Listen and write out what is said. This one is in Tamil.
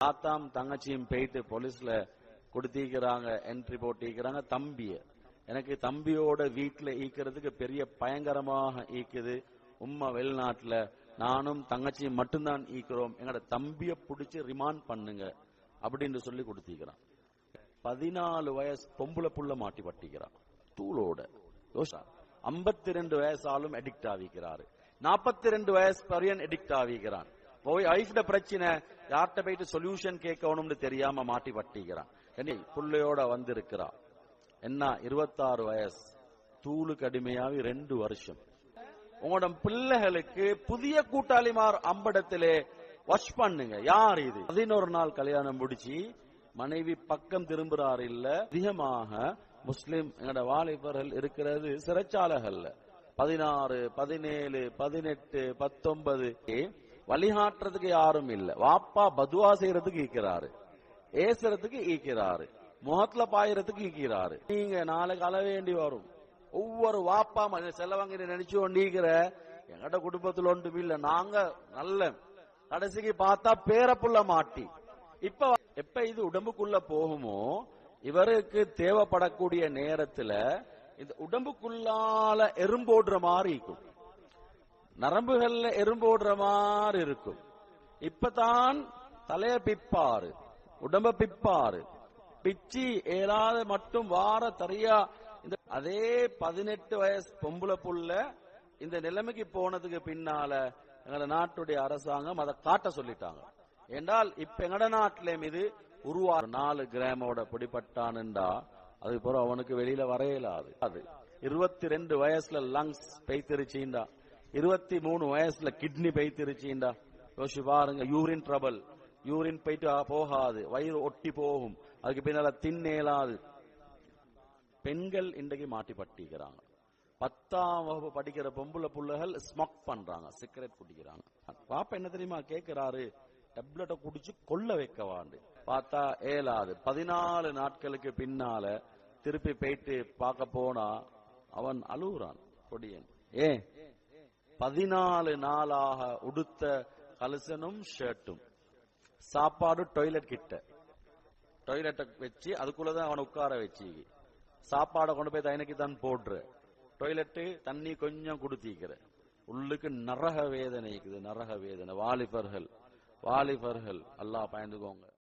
தாத்தாம் தங்கச்சியும் போயிட்டு போலீஸ்ல கொடுத்திருக்கிறாங்க, என்ட்ரி போட்டிருக்கிறாங்க. தம்பிய எனக்கு தம்பியோட வீட்டுல ஈக்கிறதுக்கு பெரிய பயங்கரமாக ஈக்குது. உம்மா வெளிநாட்டுல, நானும் தங்கச்சியும் மட்டும்தான் ஈக்கிறோம், எங்கட தம்பிய புடிச்சு ரிமாண்ட் பண்ணுங்க அப்படின்னு சொல்லி கொடுத்திருக்கிறான். 14 வயசு பொம்புல புள்ள மாட்டி பட்டிக்கிறான் தூளோட. 52 வயசாலும் அடிக்ட் ஆகிக்கிறாரு. 42 வயசு பரியன் அடிக்ட் ஆகிக்கிறான். போய் ஐஃப்ட பிரச்சனை யார்கிட்ட போயிட்டு சொல்யூஷன் கேட்கணும்னு தெரியாம மாட்டி பட்டிக்கிறான். புள்ளையோட வந்திருக்கிறான். என்ன 26 வயசு, தூளுக்கு அடிமையாவி 2 வருஷம். உங்களோட பிள்ளைகளுக்கு புதிய கூட்டாளிமார் அம்படத்திலே வாட்ச் பண்ணுங்க. யார் இது? 11 நாள் கல்யாணம் முடிச்சு மனைவி பக்கம் திரும்புறாரு இல்ல. அதிகமாக முஸ்லிம் எங்கட வாலிபர்கள் இருக்கிறது சிறைச்சாலைகள்ல. 16, 17, 18, 19 வழிகாட்டுறதுக்கு யாரும் இல்ல. வாப்பா பதுவா செய்யறதுக்கு ஈக்கிறாரு, ஏசுறதுக்கு ஈக்கிறாரு, முகத்துல பாயறதுக்கு ஈக்கிறாரு. நீங்க நாளைக்கு அள வேண்டி வரும். ஒவ்வொரு வாப்பா செலவங்க நினைச்சு கொண்டிருக்கிற எங்கட குடும்பத்துல ஒன்றும் இல்ல, நாங்க நல்ல கடைசிக்கு பார்த்தா பேரப்புள்ள மாட்டி. இப்ப எப்ப இது உடம்புக்குள்ள போகுமோ, இவருக்கு தேவைப்படக்கூடிய நேரத்துல இந்த உடம்புக்குள்ளால எறும்போடுற மாதிரி இருக்கும், நரம்புகள்ல எறும்போடுற மாதிரி இருக்கும். இப்பதான் தலைய பிப்பாரு, உடம்ப பிப்பாரு, பிச்சி ஏறாத மட்டும் வார தரியா. அதே 18 வயசு பொம்புல புள்ள இந்த நிலைமைக்கு போனதுக்கு பின்னால எங்கட நாட்டுடைய அரசாங்கம் அதை காட்ட சொல்லிட்டாங்க. என்றால் இப்ப எங்கட நாட்டிலே இது உருவா 4 கிராமோட பிடிபட்டான்டா அது பிறகு அவனுக்கு வெளியில வரையலாது. அது 22 வயசுல லங்ஸ் பெய்திருச்சீண்டா, 23 வயசுல கிட்னி பெய்திருச்சீண்டா. யோசிச்சு பாருங்க. யூரின் ட்ரபிள், யூரின் போயிட்டு போகாது, வயிறு ஒட்டி போகும், அதுக்கு பின்னால தின்னேலாது. பெண்கள் இன்றைக்கு மாட்டி பட்டிக்கிறாங்க. 10ஆம் வகுப்பு படிக்கிற பொம்புல புள்ளைகள் ஸ்மோக் பண்றாங்க, சிகரெட் குடிக்கிறாங்க. பாப்பா என்ன தெரியுமா கேட்கிறாரு? டேப்லெட்டை குடிச்சு கொள்ள வைக்கவாண்டு. பார்த்தா ஏலாது. 14 நாட்களுக்கு பின்னால திருப்பி போயிட்டு பார்க்க போனா அவன் அழுகுறான் கொடியன். 14 நாளாக உடுத்த கலசனும் ஷர்ட்டும், சாப்பாடு டாய்லெட் கிட்ட, டாய்லெட்டை வச்சு அதுக்குள்ளதான் அவனை உட்கார வச்சு சாப்பாடை கொண்டு போய் தயனைக்கு தான் போடுற, டாய்லெட்டு தண்ணி கொஞ்சம் குடுத்திக்கிற, உள்ளுக்கு நரக வேதனை இருக்குது, நரக வேதனை. வாலிபர்கள் அல்லாஹ் பயந்துக்கோங்க.